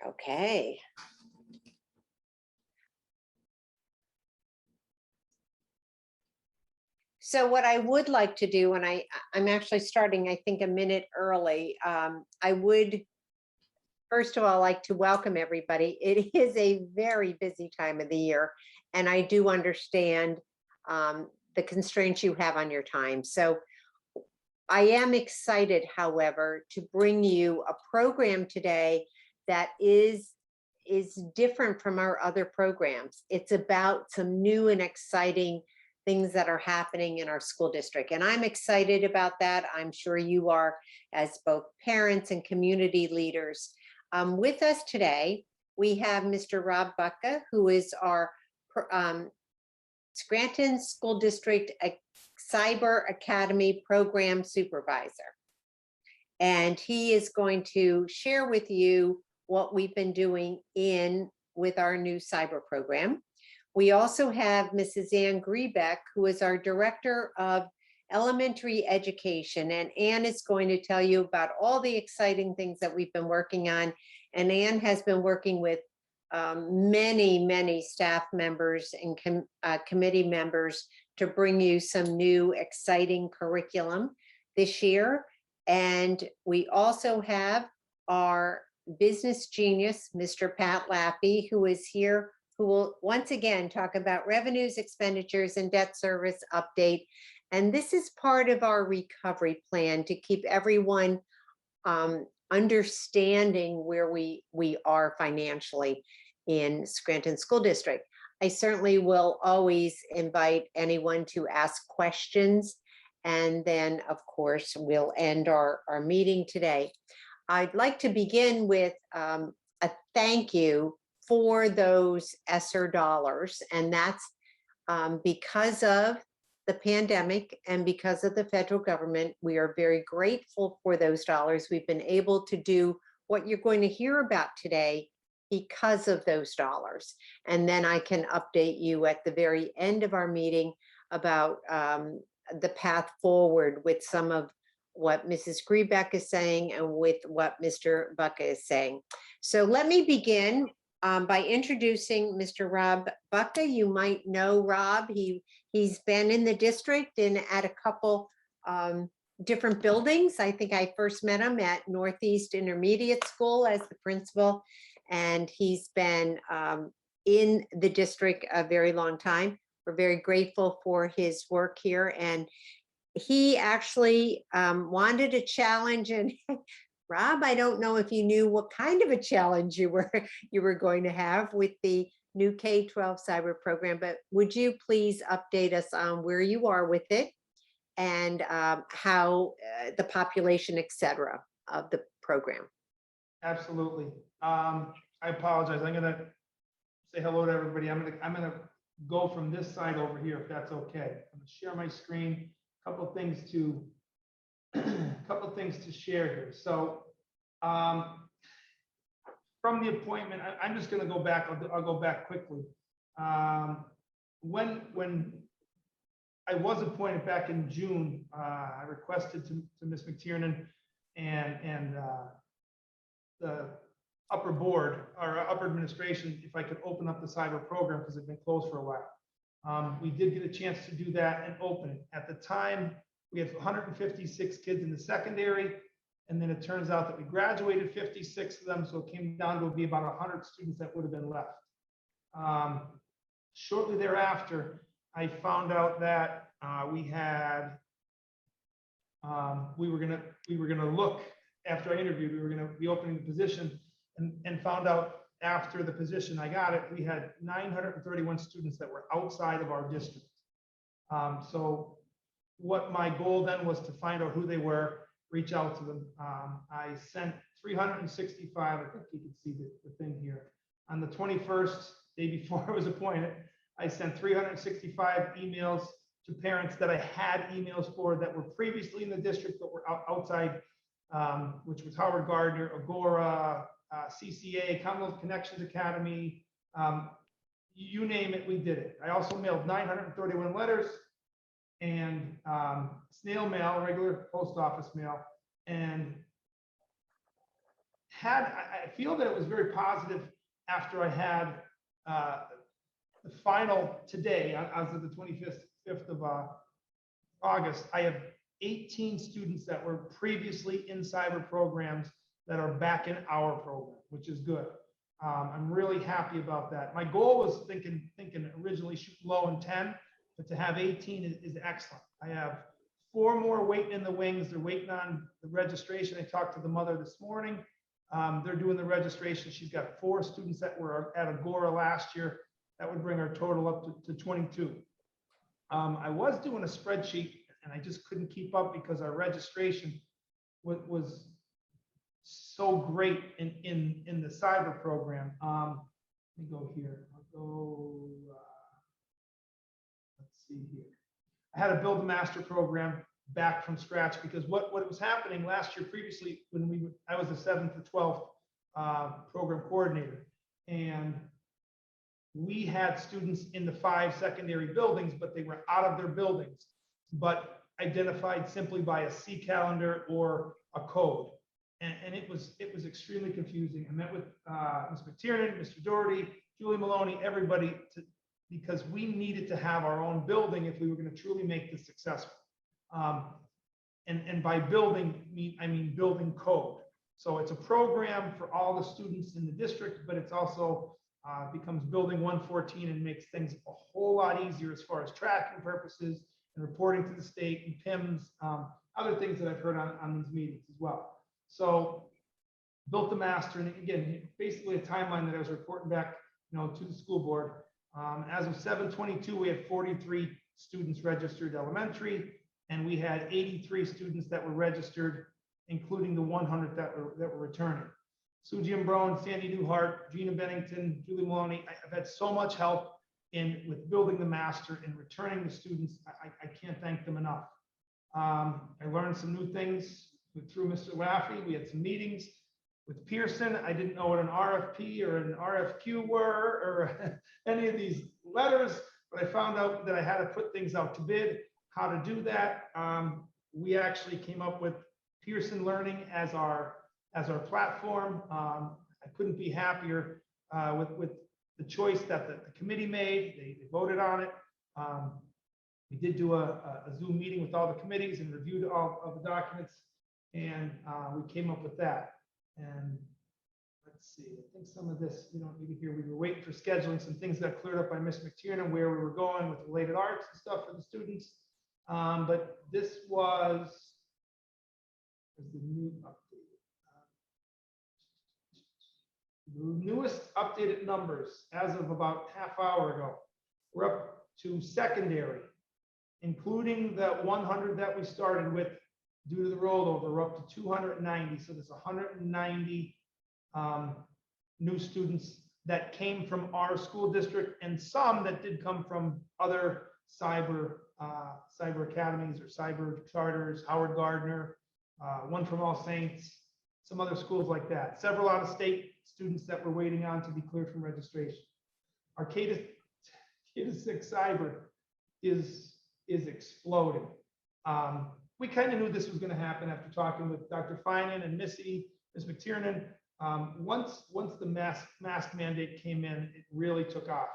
Okay. So what I would like to do, and I'm actually starting, I think, a minute early. I would, first of all, like to welcome everybody. It is a very busy time of the year, and I do understand the constraints you have on your time. So I am excited, however, to bring you a program today that is different from our other programs. It's about some new and exciting things that are happening in our school district. And I'm excited about that. I'm sure you are, as both parents and community leaders. With us today, we have Mr. Rob Bucka, who is our Scranton School District Cyber Academy Program Supervisor. And he is going to share with you what we've been doing with our new cyber program. We also have Mrs. Ann Griebeck, who is our Director of Elementary Education. And Ann is going to tell you about all the exciting things that we've been working on. And Ann has been working with many staff members and committee members to bring you some new exciting curriculum this year. And we also have our business genius, Mr. Pat Laffey, who is here, who will once again talk about revenues, expenditures, and debt service update. And this is part of our recovery plan to keep everyone understanding where we are financially in Scranton School District. I certainly will always invite anyone to ask questions. And then, of course, we'll end our meeting today. I'd like to begin with a thank you for those ESSER dollars. And that's because of the pandemic and because of the federal government. We are very grateful for those dollars. We've been able to do what you're going to hear about today because of those dollars. And then I can update you at the very end of our meeting about the path forward with some of what Mrs. Griebeck is saying and with what Mr. Bucka is saying. So let me begin by introducing Mr. Rob Bucka. You might know Rob. He's been in the district and at a couple different buildings. I think I first met him at Northeast Intermediate School as the principal, and he's been in the district a very long time. We're very grateful for his work here, and he actually wanted a challenge. And Rob, I don't know if you knew what kind of a challenge you were going to have with the new K-12 cyber program, but would you please update us on where you are with it and how the population, et cetera, of the program? Absolutely. I apologize. I'm gonna say hello to everybody. I'm gonna go from this side over here, if that's okay. I'm gonna share my screen. A couple of things to share here. So from the appointment, I'm just going to go back. I'll go back quickly. When I was appointed back in June, I requested to Ms. McTiernan and the upper board or upper administration if I could open up the cyber program because it had been closed for a while. We did get a chance to do that and open it. At the time, we had 156 kids in the secondary, and then it turns out that we graduated 56 of them, so it came down to be about 100 students that would have been left. Shortly thereafter, I found out that we were gonna look after I interviewed. We were gonna be opening the position, and found out after the position I got it, we had 931 students that were outside of our district. So what my goal then was to find out who they were, reach out to them. I sent 365, I think you can see the thing here. On the 21st, day before I was appointed, I sent 365 emails to parents that I had emails for that were previously in the district but were outside, which was Howard Gardner, Agora, CCA, Commonwealth Connections Academy, you name it, we did it. I also mailed 931 letters and snail mail, regular post office mail, and I feel that it was very positive after I had the final today, as of the 25th of August. I have 18 students that were previously in cyber programs that are back in our program, which is good. I'm really happy about that. My goal was thinking originally shoot low in 10, but to have 18 is excellent. I have 4 more waiting in the wings. They're waiting on the registration. I talked to the mother this morning. They're doing the registration. She's got 4 students that were at Agora last year. That would bring our total up to 22. I was doing a spreadsheet and I just couldn't keep up because our registration was so great in the cyber program. Let me go here. I'll go, let's see here. I had to build a master program back from scratch because what was happening last year previously when I was the 7th to 12th program coordinator, and we had students in the 5 secondary buildings, but they were out of their buildings, but identified simply by a C calendar or a code. And it was extremely confusing. I met with Ms. McTiernan, Mr. Doherty, Julie Maloney, everybody, because we needed to have our own building if we were going to truly make this successful. And by building, I mean building code. So it's a program for all the students in the district, but it's also becomes building 114 and makes things a whole lot easier as far as tracking purposes and reporting to the state and PIMS, other things that I've heard on these meetings as well. So built the master, and again, basically a timeline that I was reporting back, to the school board. As of 7/22, we had 43 students registered elementary, and we had 83 students that were registered, including the 100 that were returning. Suji Imbrone, Sandy Newhart, Gina Bennington, Julie Maloney. I've had so much help with building the master and returning the students. I can't thank them enough. I learned some new things through Mr. Laffey. We had some meetings with Pearson. I didn't know what an RFP or an RFQ were or any of these letters, but I found out that I had to put things out to bid. How to do that? We actually came up with Pearson Learning as our platform. I couldn't be happier with the choice that the committee made. They voted on it. We did do a Zoom meeting with all the committees and reviewed all of the documents, and we came up with that. And let's see, I think some of this you don't need to hear. We were waiting for scheduling. Some things got cleared up by Ms. McTiernan, where we were going with related arts and stuff for the students. But this was the new update. The newest updated numbers as of about half hour ago. We're up to secondary, including the 100 that we started with due to the rollover. We're up to 290. So there's 190 new students that came from our school district, and some that did come from other cyber academies or cyber charters, Howard Gardner, one from All Saints, some other schools like that. Several out-of-state students that were waiting on to be cleared from registration. Our K-6 cyber is exploding. We kind of knew this was going to happen after talking with Dr. Finan and Ms. McTiernan. Once the mask mandate came in, it really took off.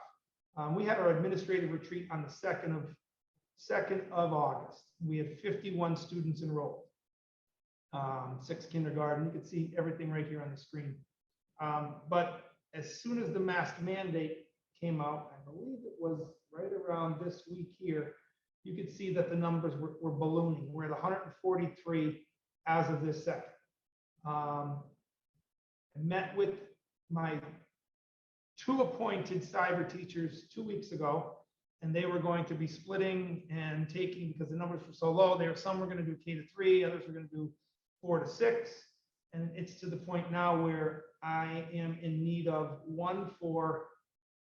We had our administrative retreat on the 2nd of August. We had 51 students enrolled, 6 kindergarten. You can see everything right here on the screen. But as soon as the mask mandate came out, I believe it was right around this week here, you could see that the numbers were ballooning. We're at 143 as of this second. I met with my 2 appointed cyber teachers 2 weeks ago, and they were going to be splitting and taking, because the numbers were so low, some were going to do K-3, others were going to do 4 to 6. And it's to the point now where I am in need of 1 for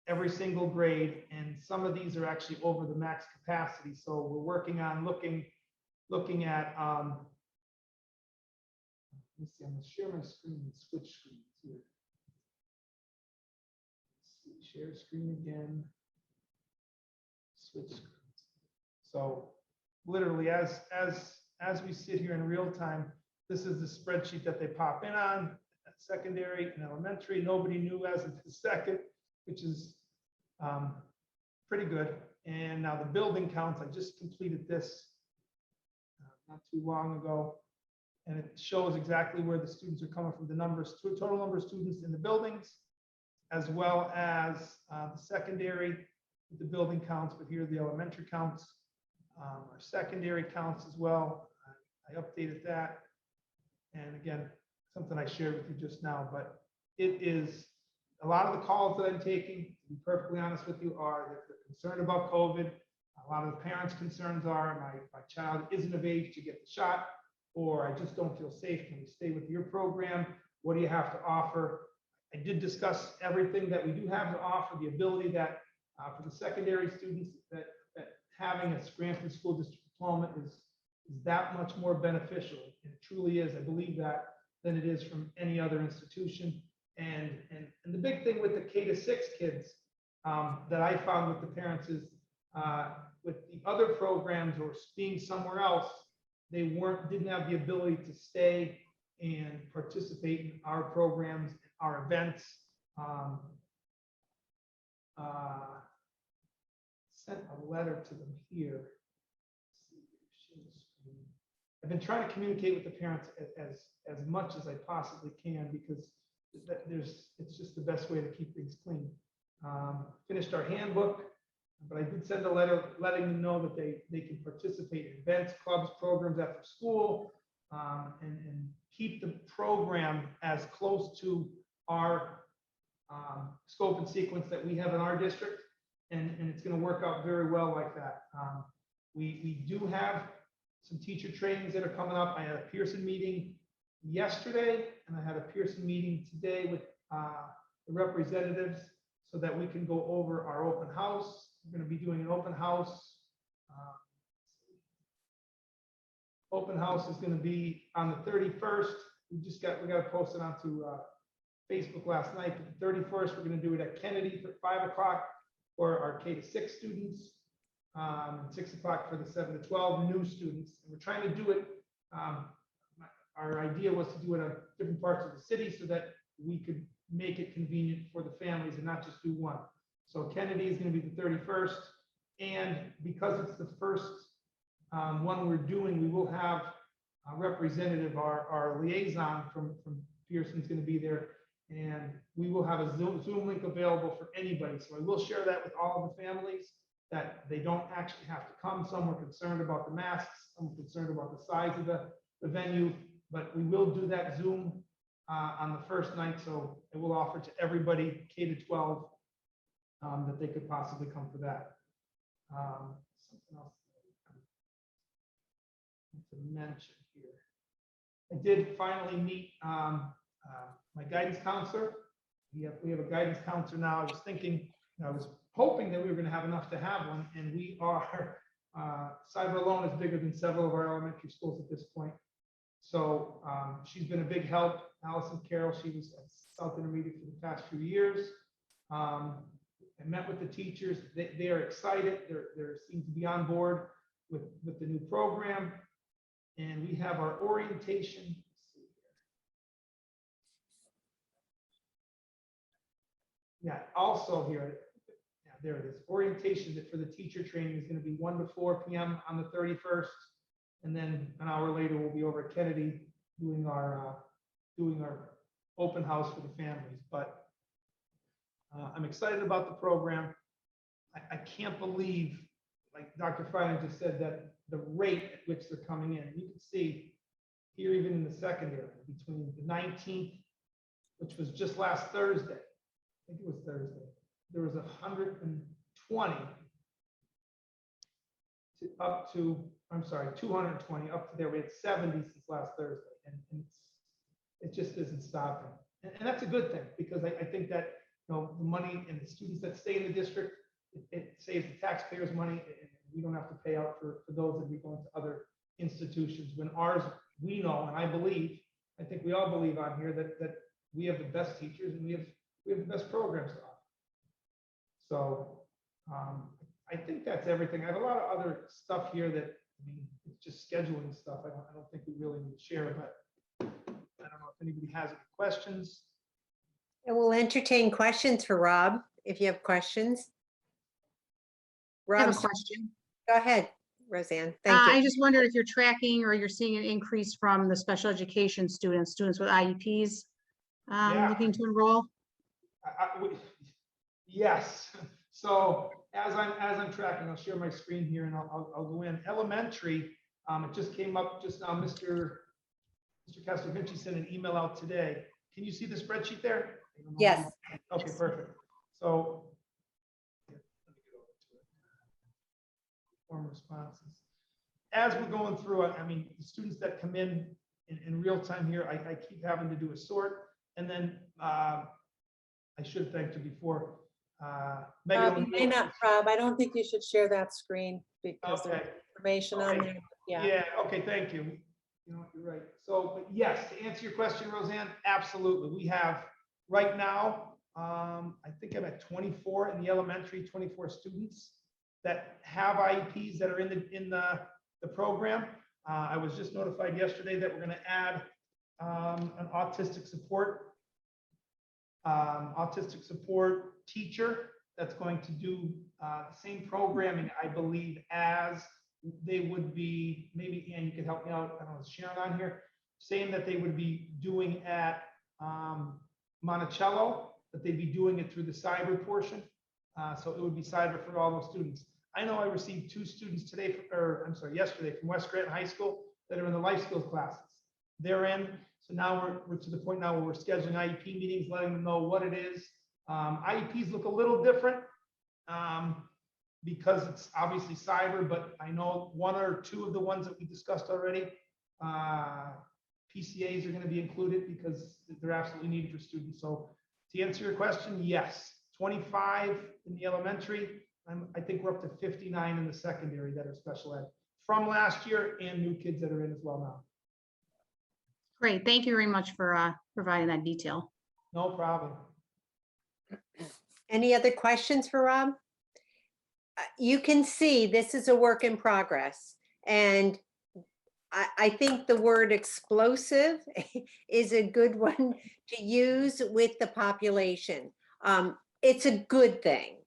every single grade, and some of these are actually over the max capacity. So we're working on looking at let me see, I'm going to share my screen and switch screens here. Let's see, share screen again, switch screens. So literally as we sit here in real time, this is the spreadsheet that they pop in on. secondary and elementary. Nobody knew as of the second, which is pretty good. And now the building counts, I just completed this not too long ago. And it shows exactly where the students are coming from, the numbers, total number of students in the buildings, as well as the secondary, the building counts, but here are the elementary counts, our secondary counts as well. I updated that. And again, something I shared with you just now, but it is a lot of the calls that I'm taking, to be perfectly honest with you, are that they're concerned about COVID. A lot of the parents' concerns are my child isn't of age to get the shot, or I just don't feel safe. Can we stay with your program? What do you have to offer? I did discuss everything that we do have to offer, the ability that for the secondary students that having a Scranton School District diploma is that much more beneficial. And it truly is. I believe that than it is from any other institution. And the big thing with the K-6 kids that I found with the parents is with the other programs or being somewhere else, they didn't have the ability to stay and participate in our programs, our events. Sent a letter to them here. I've been trying to communicate with the parents as much as I possibly can, because it's just the best way to keep things clean. Finished our handbook, but I did send a letter letting them know that they can participate in events, clubs, programs after school, and keep the program as close to our scope and sequence that we have in our district, and it's going to work out very well like that. We do have some teacher trainings that are coming up. I had a Pearson meeting yesterday, and I had a Pearson meeting today with the representatives so that we can go over our open house. We're going to be doing an open house. Open house is going to be on the 31st. We got to post it onto Facebook last night. But the 31st, we're going to do it at Kennedy for 5 o'clock for our K-6 students, 6 o'clock for the 7 to 12 new students. And we're trying to do it. Our idea was to do it at different parts of the city so that we could make it convenient for the families and not just do one. So Kennedy is going to be the 31st. And because it's the first one we're doing, we will have a representative, our liaison from Pearson is going to be there. And we will have a Zoom link available for anybody. So I will share that with all of the families, that they don't actually have to come. Some were concerned about the masks, some were concerned about the size of the venue, but we will do that Zoom on the first night. So it will offer to everybody K-12 that they could possibly come for that. Something else to mention here. I did finally meet my guidance counselor. We have a guidance counselor now. I was thinking, I was hoping that we were going to have enough to have one, and we are. Cyber alone is bigger than several of our elementary schools at this point. So she's been a big help. Allison Carroll, she was at South Intermediate for the past few years. I met with the teachers. They are excited. They seem to be on board with the new program. And we have our orientation. Yeah, also here, yeah, there it is. Orientation for the teacher training is going to be 1 to 4 p.m. on the 31st. And then an hour later, we'll be over at Kennedy doing our open house for the families. But I'm excited about the program. I can't believe, like Dr. Freiden just said, that the rate at which they're coming in. You can see here, even in the secondary, between the 19th, which was just last Thursday, I think it was Thursday, there was 120 up to, I'm sorry, 220 up to there. We had 70 since last Thursday, and it just isn't stopping. And that's a good thing, because I think that, the money and the students that stay in the district, it saves the taxpayers money, and we don't have to pay out for those that we go into other institutions. When ours, we know, and I think we all believe on here that we have the best teachers and we have the best programs to offer. So I think that's everything. I have a lot of other stuff here that, it's just scheduling stuff. I don't think we really need to share, but I don't know if anybody has any questions. And we'll entertain questions for Rob, if you have questions. I have Rob, a question. go ahead, Roseanne. Thank I you. just wondered if you're tracking or you're seeing an increase from the special education students with IEPs Yeah. looking to enroll. Yes. So as I'm tracking, I'll share my screen here and I'll go in. Elementary, it just came up just now. Mr. Castrovinci sent an email out today. Can you see the spreadsheet there? Yes. Okay, perfect. So let me get over to it. Form responses. As we're going through it, I mean, the students that come in real time here, I keep having to do a sort. And then I should have thanked you before. Megan, You may not, Rob, I don't think you should share that screen because okay. there's information on there. Yeah. Yeah, okay, thank you. You know, you're right. So, but yes, to answer your question, Roseanne, absolutely. We have right now, I think I'm at 24 in the elementary, 24 students that have IEPs that are in the program. I was just notified yesterday that we're going to add an autistic support teacher that's going to do the same programming, I believe, as they would be, maybe, Ann, you could help me out, I don't know, is Sharon on here, saying that they would be doing at Monticello, that they'd be doing it through the cyber portion. So it would be cyber for all those students. I know I received 2 students today, yesterday from West Granton High School that are in the life skills classes. They're in. So now we're to the point now where we're scheduling IEP meetings, letting them know what it is. IEPs look a little different because it's obviously cyber, but I know 1 or 2 of the ones that we discussed already, PCAs are going to be included because they're absolutely needed for students. So to answer your question, yes, 25 in the elementary. I think we're up to 59 in the secondary that are special ed from last year, and new kids that are in as well now. Great. Thank you very much for providing that detail. No problem. Any other questions for Rob? You can see this is a work in progress. And I think the word explosive is a good one to use with the population. It's a good thing.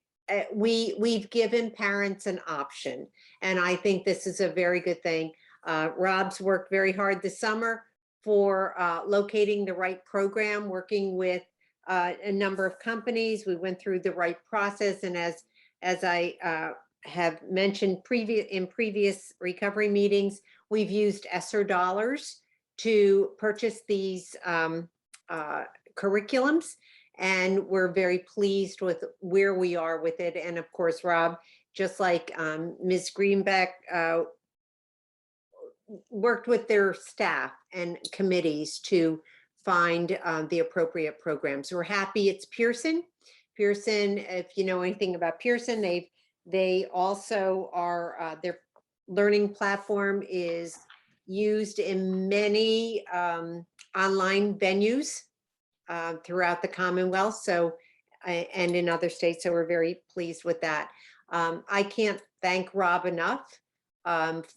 We've given parents an option, and I think this is a very good thing. Rob's worked very hard this summer for locating the right program, working with a number of companies. We went through the right process, and as I have mentioned in previous recovery meetings, we've used ESSER dollars to purchase these curriculums, and we're very pleased with where we are with it. And of course, Rob, just like Ms. Greenbeck, worked with their staff and committees to find the appropriate programs. We're happy it's Pearson. Pearson, if you know anything about Pearson, they also are, their learning platform is used in many online venues throughout the Commonwealth, so and in other states, so we're very pleased with that. I can't thank Rob enough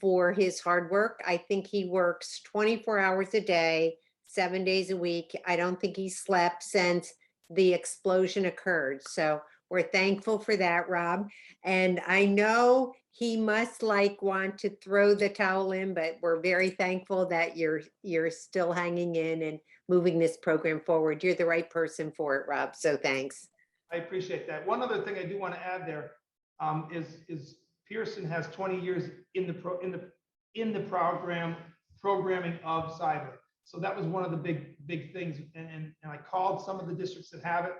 for his hard work. I think he works 24 hours a day, 7 days a week. I don't think he slept since the explosion occurred. So we're thankful for that, Rob. And I know he must want to throw the towel in, but we're very thankful that you're still hanging in and moving this program forward. You're the right person for it, Rob. So thanks. I appreciate that. One other thing I do want to add there is Pearson has 20 years in the programming of cyber. So that was one of the big things. And I called some of the districts that have it,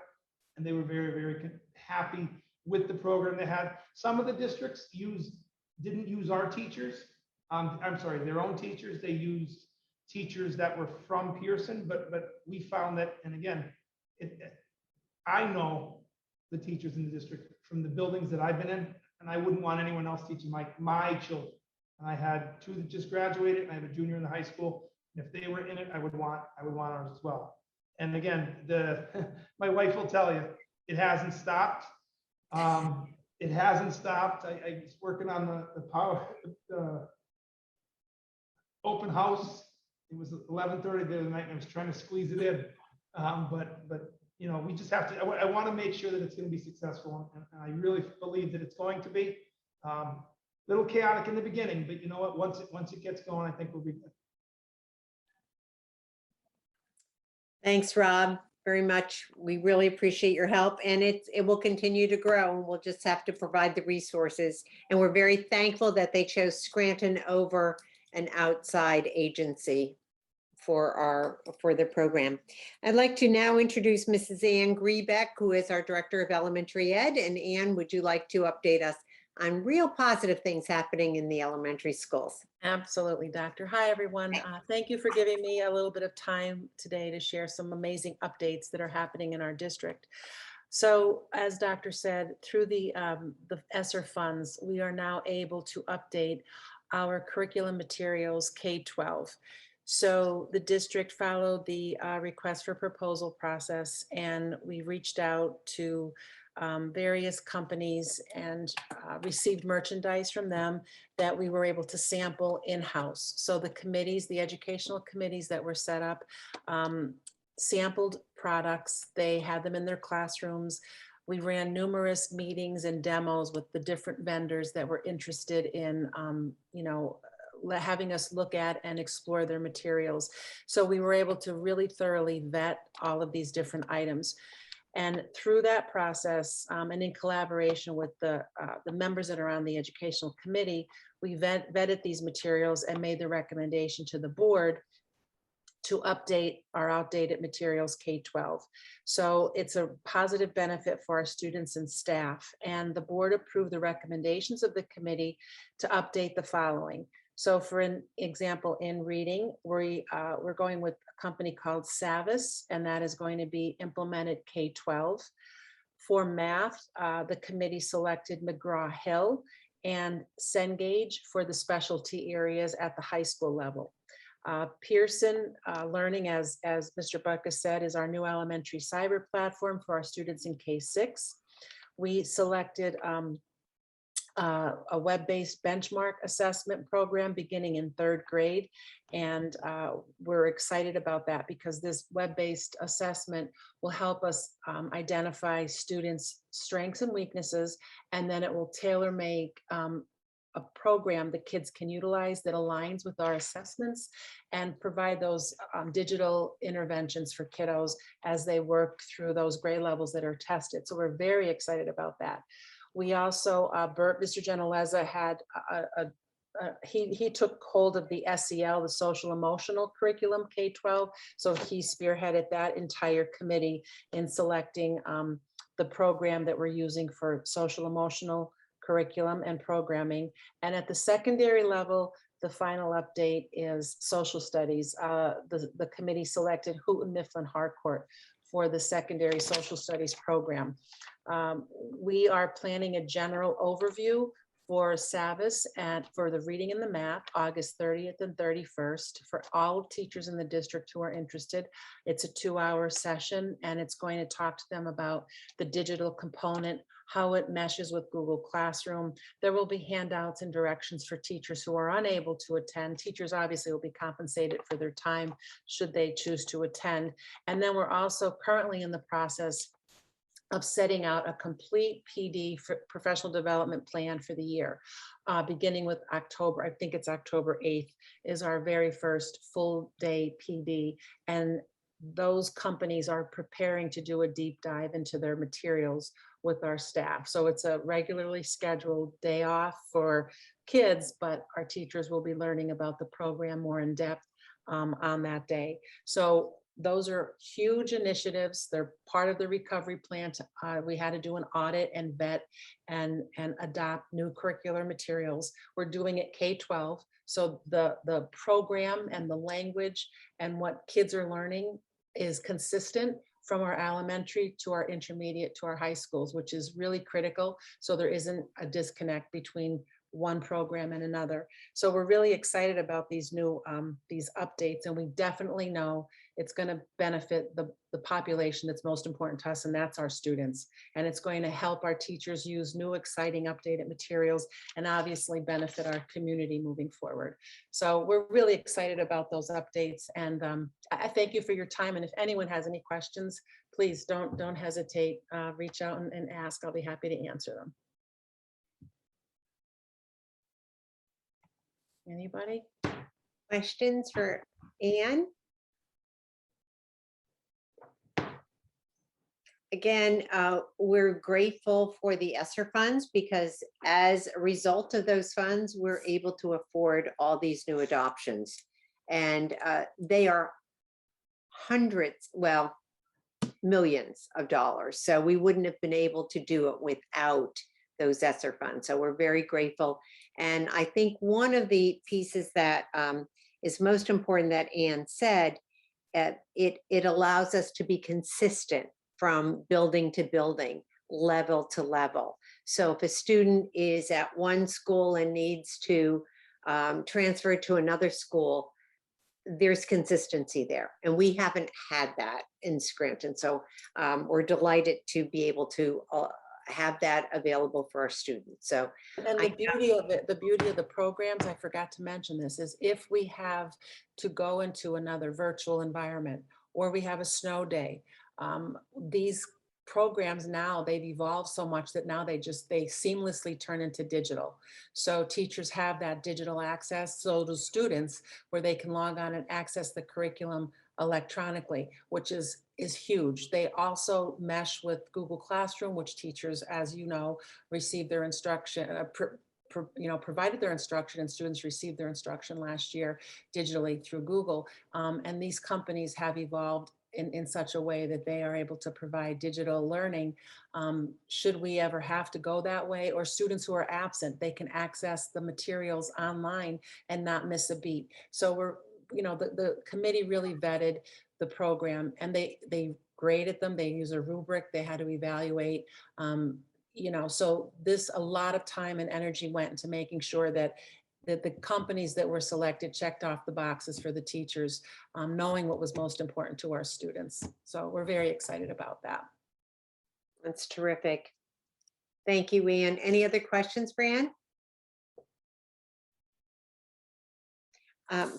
and they were very, very happy with the program they had. Some of the districts didn't use our teachers. I'm sorry, their own teachers. They used teachers that were from Pearson, but we found that, and again, I know the teachers in the district from the buildings that I've been in, and I wouldn't want anyone else teaching my children. And I had 2 that just graduated, and I have a junior in the high school. And if they were in it, I would want ours as well. And again, my wife will tell you, it hasn't stopped. It hasn't stopped. I was working on the open house It was 11:30 the other night, and I was trying to squeeze it in. But you know, we just have to. I want to make sure that it's going to be successful, and I really believe that it's going to be. Little chaotic in the beginning, but you know what? Once it gets going, I think we'll be good. Thanks, Rob, very much. We really appreciate your help, and it will continue to grow, and we'll just have to provide the resources. And we're very thankful that they chose Scranton over an outside agency for the program. I'd like to now introduce Mrs. Ann Griebeck, who is our Director of Elementary Ed. And Ann, would you like to update us on real positive things happening in the elementary schools? Absolutely, Doctor. Hi, everyone. Thank you for giving me a little bit of time today to share some amazing updates that are happening in our district. So as Doctor said, through the ESSER funds, we are now able to update our curriculum materials K-12. So the district followed the request for proposal process, and we reached out to various companies and received merchandise from them that we were able to sample in-house. So the committees, the educational committees that were set up, sampled products. They had them in their classrooms. We ran numerous meetings and demos with the different vendors that were interested in, having us look at and explore their materials. So we were able to really thoroughly vet all of these different items. And through that process, and in collaboration with the members that are on the educational committee, we vetted these materials and made the recommendation to the board to update our outdated materials K-12. So it's a positive benefit for our students and staff. And the board approved the recommendations of the committee to update the following. So for an example, in reading, we're going with a company called Savis, and that is going to be implemented K-12. For math, the committee selected McGraw-Hill and Cengage for the specialty areas at the high school level. Pearson Learning, as Mr. Buckus said, is our new elementary cyber platform for our students in K-6. We selected a web-based benchmark assessment program beginning in 3rd grade. And we're excited about that because this web-based assessment will help us identify students' strengths and weaknesses, and then it will tailor-make a program that kids can utilize that aligns with our assessments and provide those digital interventions for kiddos as they work through those grade levels that are tested. So we're very excited about that. We also, Mr. Geneleza had he took hold of the SEL, the social emotional curriculum K-12. So he spearheaded that entire committee in selecting the program that we're using for social emotional curriculum and programming. And at the secondary level, the final update is social studies. The committee selected Houghton Mifflin Harcourt for the secondary social studies program. We are planning a general overview for Savis and for the reading and the math, August 30th and 31st, for all teachers in the district who are interested. It's a 2-hour session, and it's going to talk to them about the digital component, how it meshes with Google Classroom. There will be handouts and directions for teachers who are unable to attend. Teachers obviously will be compensated for their time should they choose to attend. And then we're also currently in the process of setting out a complete PD for professional development plan for the year, beginning with October. I think it's October 8th is our very first full day PD. And those companies are preparing to do a deep dive into their materials with our staff. So it's a regularly scheduled day off for kids, but our teachers will be learning about the program more in depth on that day. So those are huge initiatives. They're part of the recovery plan. We had to do an audit and vet and adopt new curricular materials. We're doing it K-12. So the program and the language and what kids are learning is consistent from our elementary to our intermediate to our high schools, which is really critical. So there isn't a disconnect between one program and another. So we're really excited about these new these updates, and we definitely know it's going to benefit the population that's most important to us, and that's our students. And it's going to help our teachers use new, exciting, updated materials, and obviously benefit our community moving forward. So we're really excited about those updates, and I thank you for your time. And if anyone has any questions, please don't hesitate. Reach out and ask. I'll be happy to answer them. Anybody? Questions for Ann? Again, we're grateful for the ESSER funds because as a result of those funds, we're able to afford all these new adoptions. And they are hundreds, well, millions of dollars. So we wouldn't have been able to do it without those ESSER funds. So we're very grateful. And I think one of the pieces that is most important that Ann said, it allows us to be consistent from building to building, level to level. So if a student is at one school and needs to transfer to another school, there's consistency there. And we haven't had that in Scranton. So we're delighted to be able to have that available for our students. So, and the beauty of it, the beauty of the programs, I forgot to mention this, is if we have to go into another virtual environment or we have a snow day, these programs now, they've evolved so much that now they seamlessly turn into digital. So teachers have that digital access. So do students, where they can log on and access the curriculum electronically, which is huge. They also mesh with Google Classroom, which teachers, as you know, receive their instruction, provided their instruction, and students received their instruction last year digitally through Google. And these companies have evolved in such a way that they are able to provide digital learning. Should we ever have to go that way, or students who are absent, they can access the materials online and not miss a beat. So the committee really vetted the program, and they graded them. They use a rubric. They had to evaluate. So a lot of time and energy went into making sure that the companies that were selected checked off the boxes for the teachers, knowing what was most important to our students. So we're very excited about that. that's terrific. Thank you, Ann. Any other questions for Ann?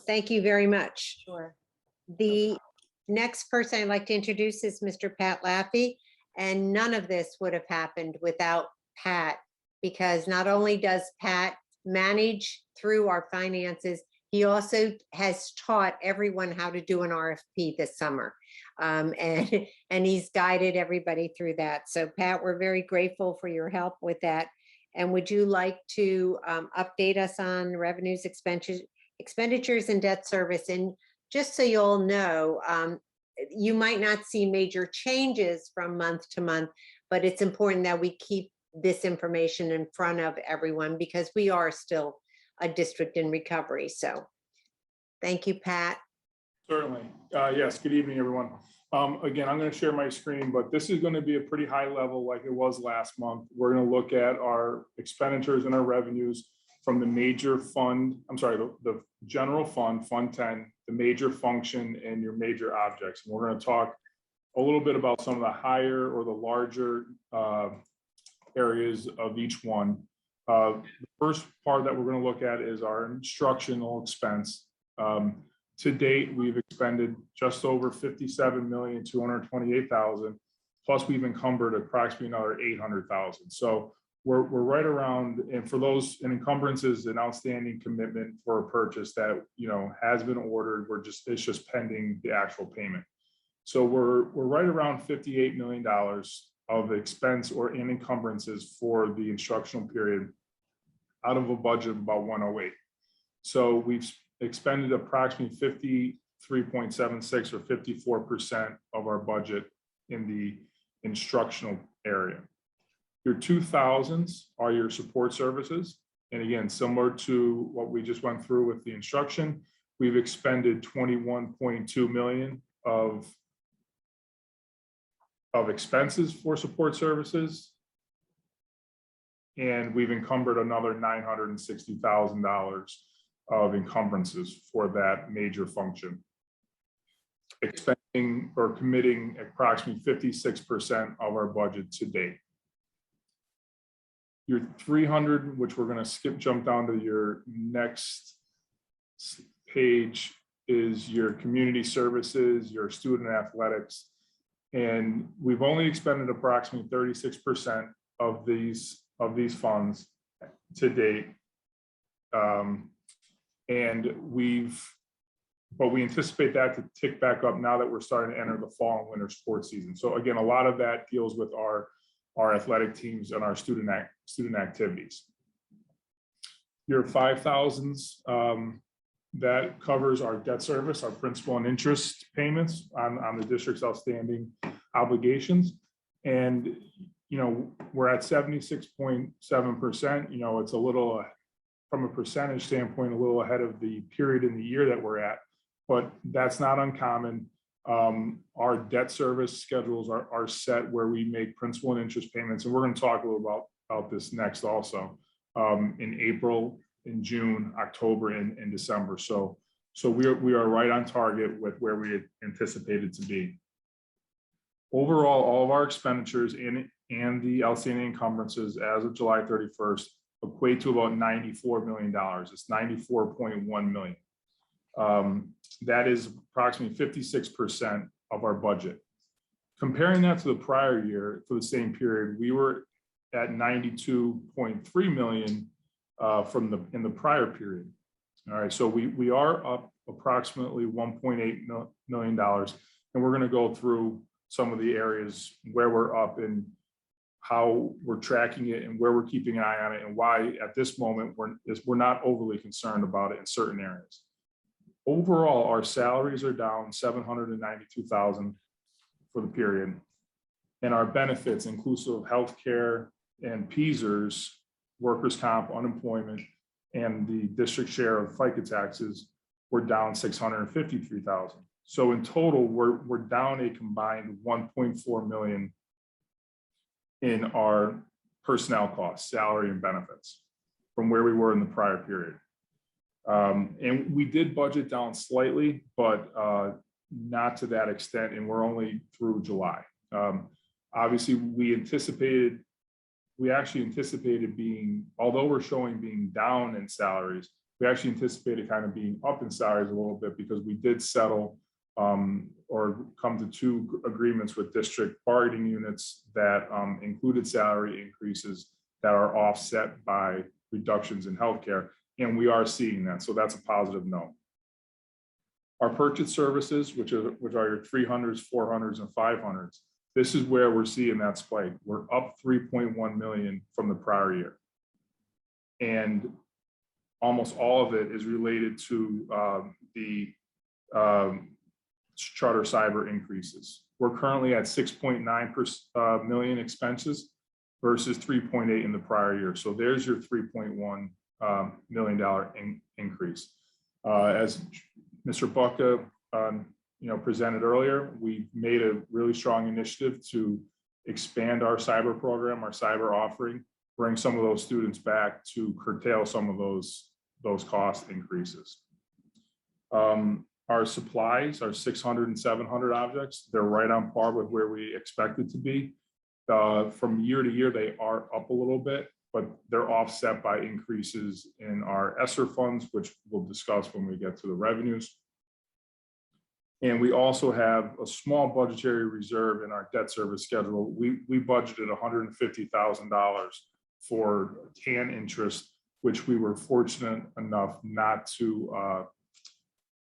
Thank you very much. Sure. The next person I'd like to introduce is Mr. Pat Laffey, and none of this would have happened without Pat, because not only does Pat manage through our finances, he also has taught everyone how to do an RFP this summer. And he's guided everybody through that. So Pat, we're very grateful for your help with that. And would you like to update us on revenues, expenditures, and debt service? And just so you'll know, you might not see major changes from month to month, but it's important that we keep this information in front of everyone because we are still a district in recovery. So thank you, Pat. Certainly. Yes, good evening, everyone. Again, I'm going to share my screen, but this is going to be a pretty high level like it was last month. We're going to look at our expenditures and our revenues from the major fund, the general fund, Fund 10, the major function, and your major objects. And we're going to talk a little bit about some of the higher or the larger areas of each one. The first part that we're going to look at is our instructional expense. To date, we've expended just over $57,228,000, plus we've encumbered approximately another $800,000. So we're right around, and for those, an encumbrance is an outstanding commitment for a purchase that has been ordered. It's just pending the actual payment. So we're right around $58 million of expense or in encumbrances for the instructional period out of a budget of about 108. So we've expended approximately 53.76 or 54% of our budget in the instructional area. Your 2000s are your support services. And again, similar to what we just went through with the instruction, we've expended 21.2 million of expenses for support services. And we've encumbered another $960,000 of encumbrances for that major function. expending or committing approximately 56% of our budget to date. Your 300, which we're going to jump down to your next page, is your community services, your student athletics. And we've only expended approximately 36% of these funds to date. But we anticipate that to tick back up now that we're starting to enter the fall and winter sports season. So again, a lot of that deals with our athletic teams and our student activities. Your 5,000s, that covers our debt service, our principal and interest payments on the district's outstanding obligations. And, we're at 76.7%. It's a little, from a percentage standpoint, a little ahead of the period in the year that we're at, but that's not uncommon. Our debt service schedules are set where we make principal and interest payments. And we're going to talk a little about this next also, in April, in June, October, and December. So we are right on target with where we had anticipated to be. Overall, all of our expenditures and the outstanding encumbrances as of July 31st equate to about $94 million. It's $94.1 million. That is approximately 56% of our budget. Comparing that to the prior year for the same period, we were at $92.3 million in the prior period. All right, so we are up approximately $1.8 million, and we're going to go through some of the areas where we're up and how we're tracking it and where we're keeping an eye on it and why at this moment we're not overly concerned about it in certain areas. Overall, our salaries are down $792,000 for the period, and our benefits, inclusive of healthcare and PSERS, workers' comp, unemployment, and the district share of FICA taxes, were down $653,000. So in total, we're down a combined $1.4 million in our personnel costs, salary and benefits, from where we were in the prior period. And we did budget down slightly, but not to that extent, and we're only through July. Obviously, we actually anticipated being, although we're showing being down in salaries, we actually anticipated kind of being up in salaries a little bit because we did settle or come to two agreements with district bargaining units that included salary increases that are offset by reductions in healthcare. And we are seeing that, so that's a positive note. Our purchase services, which are your 300s, 400s, and 500s, this is where we're seeing that spike. We're up $3.1 million from the prior year. And almost all of it is related to the charter cyber increases. We're currently at 6.9 million expenses versus 3.8 in the prior year. So there's your $3.1 million increase. As Mr. Bucka presented earlier, we made a really strong initiative to expand our cyber program, our cyber offering, bring some of those students back to curtail some of those cost increases. Our supplies, our 600 and 700 objects, they're right on par with where we expected to be. From year to year, they are up a little bit, but they're offset by increases in our ESSER funds, which we'll discuss when we get to the revenues. And we also have a small budgetary reserve in our debt service schedule. We budgeted $150,000 for TAN interest, which we were fortunate enough not to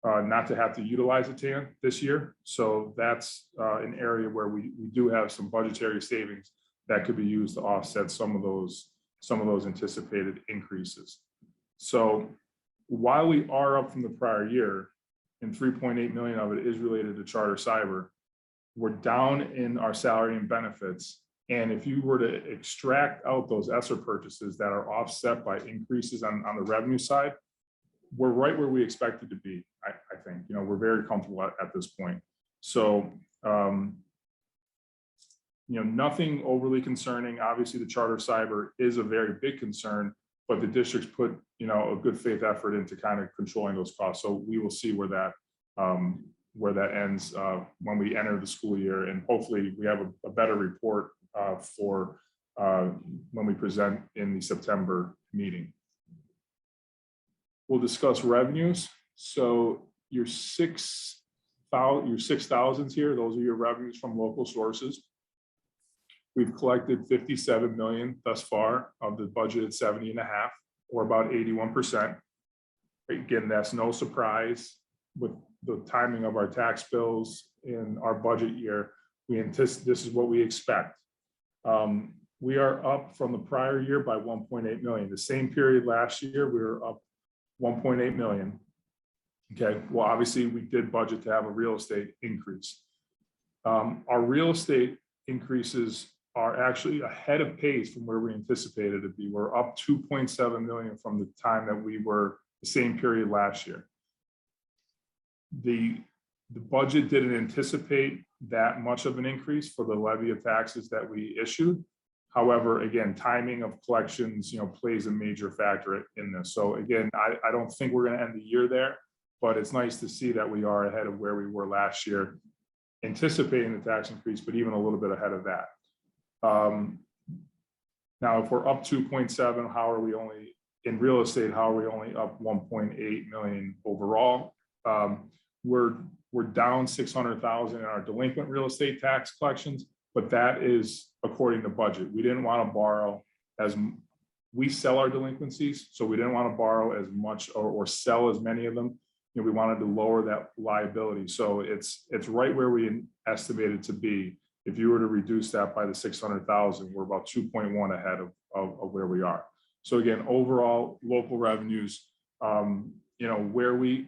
have to utilize a TAN this year. So that's an area where we do have some budgetary savings that could be used to offset some of those anticipated increases. So while we are up from the prior year, and 3.8 million of it is related to charter cyber, we're down in our salary and benefits. And if you were to extract out those ESSER purchases that are offset by increases on the revenue side, we're right where we expected to be. I think, we're very comfortable at this point. So, nothing overly concerning. Obviously, the charter cyber is a very big concern, but the district's put, a good faith effort into kind of controlling those costs. So we will see where where that ends when we enter the school year. And hopefully we have a better report for when we present in the September meeting. We'll discuss revenues. So your 6,000s here, those are your revenues from local sources. We've collected 57 million thus far of the budgeted 70.5, or about 81%. Again, that's no surprise with the timing of our tax bills in our budget year. This is what we expect. We are up from the prior year by 1.8 million. The same period last year, we were up 1.8 million. Okay, well, obviously we did budget to have a real estate increase. Our real estate increases are actually ahead of pace from where we anticipated to be. We're up 2.7 million from the time that we were the same period last year. The budget didn't anticipate that much of an increase for the levy of taxes that we issued. However, again, timing of collections, plays a major factor in this. So again, I don't think we're going to end the year there, but it's nice to see that we are ahead of where we were last year, anticipating the tax increase, but even a little bit ahead of that. Now, if we're up 2.7, how are we only in real estate? How are we only up 1.8 million overall? We're down 600,000 in our delinquent real estate tax collections, but that is according to budget. We didn't want to borrow we sell our delinquencies, so we didn't want to borrow as much or sell as many of them. We wanted to lower that liability. So it's right where we estimated to be. If you were to reduce that by the 600,000, we're about 2.1 ahead of where we are. So again, overall local revenues, where we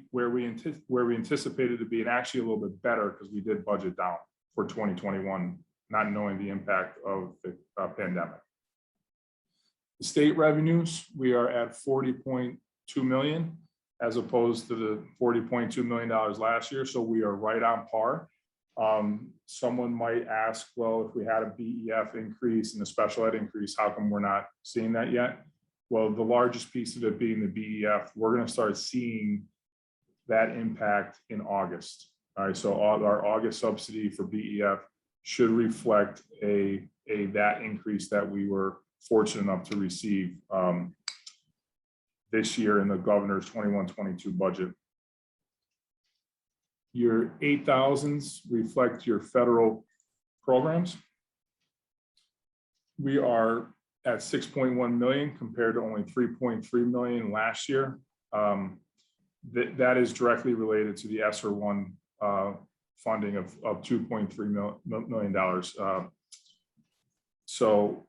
anticipated to be, and actually a little bit better because we did budget down for 2021, not knowing the impact of the pandemic. The state revenues, we are at 40.2 million as opposed to the $40.2 million last year. So we are right on par. Someone might ask, well, if we had a BEF increase and a special ed increase, how come we're not seeing that yet? Well, the largest piece of it being the BEF, we're going to start seeing that impact in August. All right, so our August subsidy for BEF should reflect that increase that we were fortunate enough to receive this year in the governor's 21-22 budget. Your 8,000s reflect your federal programs. We are at 6.1 million compared to only 3.3 million last year. That is directly related to the ESSER 1 funding of $2.3 million. So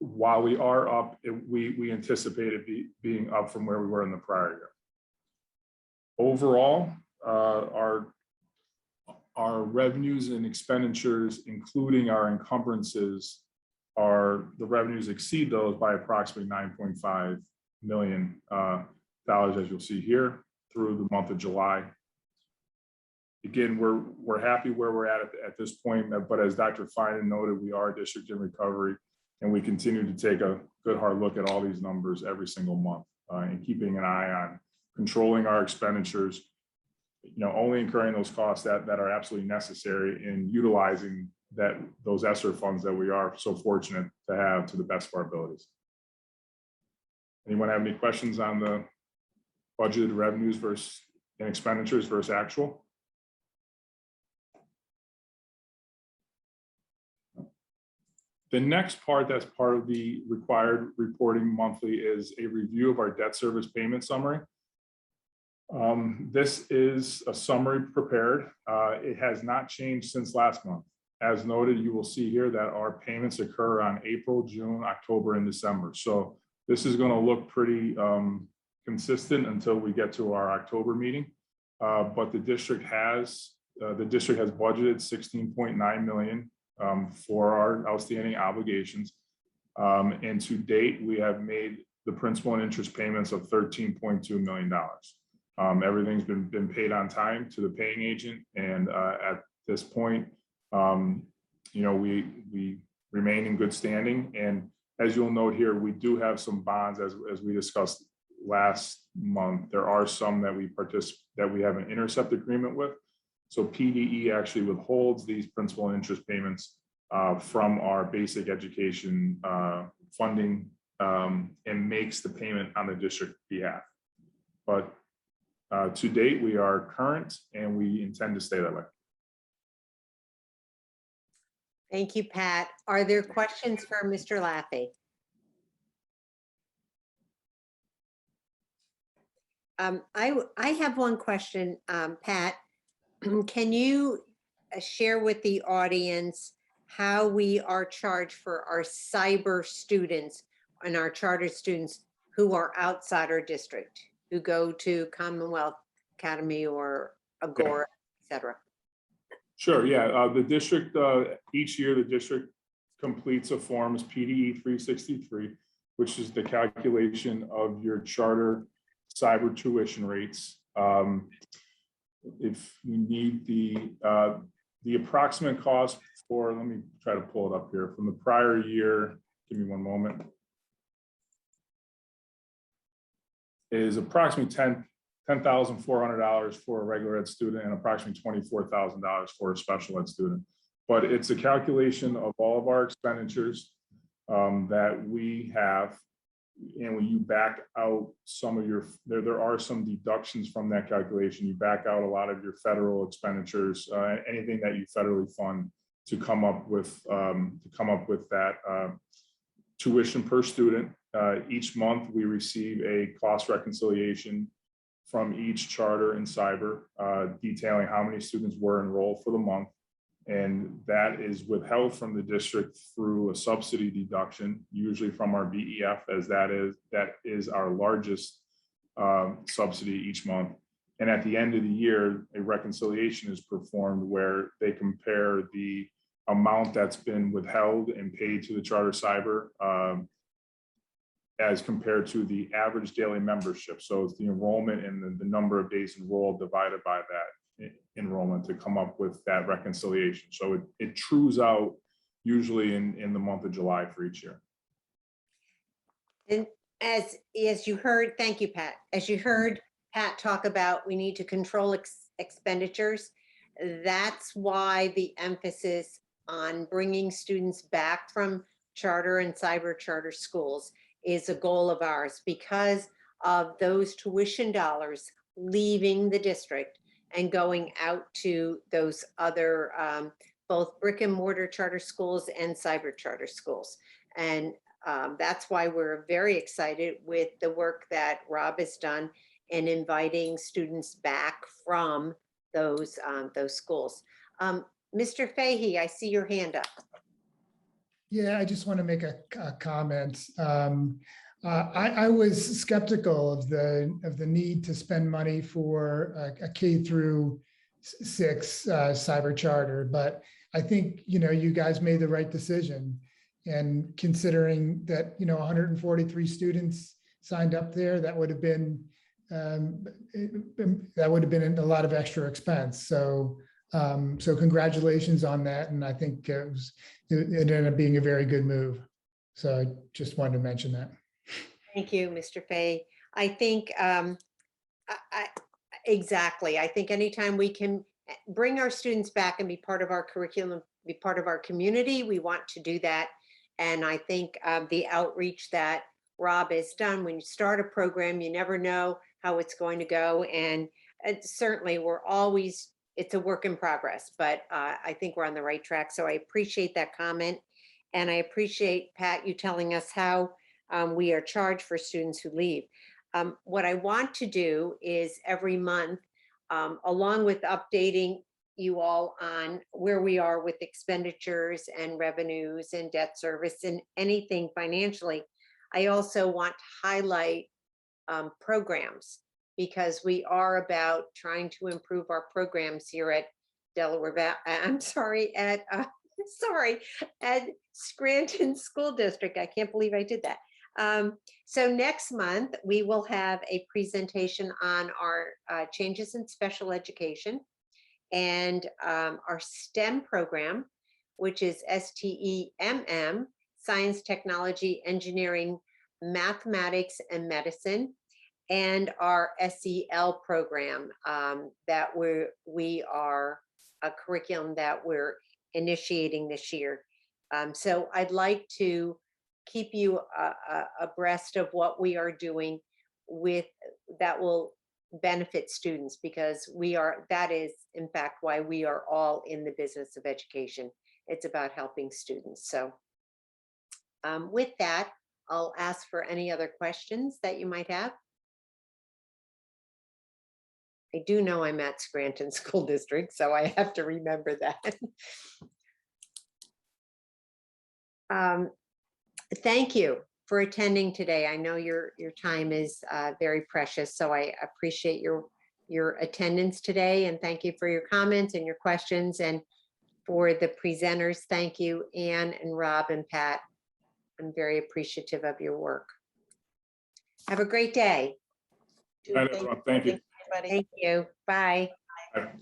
while we are up, we anticipated being up from where we were in the prior year. Overall, our revenues and expenditures, including our encumbrances, the revenues exceed those by approximately $9.5 million, as you'll see here, through the month of July. Again, we're happy where we're at this point, but as Dr. Finan noted, we are a district in recovery, and we continue to take a good hard look at all these numbers every single month, and keeping an eye on controlling our expenditures, only incurring those costs that are absolutely necessary, and utilizing those ESSER funds that we are so fortunate to have to the best of our abilities. Anyone have any questions on the budgeted revenues and expenditures versus actual? The next part that's part of the required reporting monthly is a review of our debt service payment summary. This is a summary prepared. It has not changed since last month. As noted, you will see here that our payments occur on April, June, October, and December. So this is going to look pretty consistent until we get to our October meeting. But the district has budgeted 16.9 million for our outstanding obligations. And to date, we have made the principal and interest payments of $13.2 million. Everything's been paid on time to the paying agent. And at this point, we remain in good standing. And as you'll note here, we do have some bonds, as we discussed last month. There are some that we have an intercept agreement with. So PDE actually withholds these principal and interest payments from our basic education funding and makes the payment on the district behalf. But to date, we are current and we intend to stay that way. Thank you, Pat. Are there questions for Mr. Laffey? I have one question, Pat. Can you share with the audience how we are charged for our cyber students and our charter students who are outside our district, who go to Commonwealth Academy or Agora, et cetera? Sure, yeah. The district, each year, the district completes a form, PDE 363, which is the calculation of your charter cyber tuition rates. If you need the approximate cost for, let me try to pull it up here, from the prior year, give me one moment, is approximately $10,400 for a regular ed student and approximately $24,000 for a special ed student. But it's a calculation of all of our expenditures that we have. And when you back out some of your, there are some deductions from that calculation. You back out a lot of your federal expenditures, anything that you federally fund to come up with that tuition per student. Each month we receive a cost reconciliation from each charter and cyber detailing how many students were enrolled for the month. And that is withheld from the district through a subsidy deduction, usually from our BEF, as that is our largest subsidy each month. And at the end of the year, a reconciliation is performed where they compare the amount that's been withheld and paid to the charter cyber as compared to the average daily membership. So it's the enrollment and the number of days enrolled divided by that enrollment to come up with that reconciliation. So it trues out usually in the month of July for each year. And as you heard, thank you, Pat. As you heard Pat talk about, we need to control expenditures. That's why the emphasis on bringing students back from charter and cyber charter schools is a goal of ours, because of those tuition dollars leaving the district and going out to those other both brick and mortar charter schools and cyber charter schools. And that's why we're very excited with the work that Rob has done in inviting students back from those schools. Mr. Fahey, I see your hand up. Yeah, I just want to make a comment. I was skeptical of the need to spend money for a K through 6 cyber charter, but I think you guys made the right decision. And considering that 143 students signed up there, that would have been a lot of extra expense. So congratulations on that, and I think it ended up being a very good move. So I just wanted to mention that. Thank you, Mr. Fay. I think exactly. I think anytime we can bring our students back and be part of our curriculum, be part of our community, we want to do that. And I think the outreach that Rob has done, when you start a program, you never know how it's going to go. And certainly it's a work in progress, but I think we're on the right track. So I appreciate that comment. And I appreciate, Pat, you telling us how we are charged for students who leave. What I want to do is every month, along with updating you all on where we are with expenditures and revenues and debt service and anything financially, I also want to highlight programs, because we are about trying to improve our programs here at at Scranton School District. I can't believe I did that. So next month, we will have a presentation on our changes in special education and our STEM program, which is STEMM, Science, Technology, Engineering, Mathematics, and Medicine. and our SEL program that we are a curriculum that we're initiating this year. So I'd like to keep you abreast of what we are doing with that will benefit students, because that is in fact why we are all in the business of education. It's about helping students. So with that, I'll ask for any other questions that you might have. I do know I'm at Scranton School District, so I have to remember that. Thank you for attending today. I know your time is very precious, so I appreciate your attendance today, and thank you for your comments and your questions. And for the presenters, thank you, Anne and Rob and Pat. I'm very appreciative of your work. Have a great day. Good night, everyone. Thank you. Everybody. Thank you. Bye. Bye.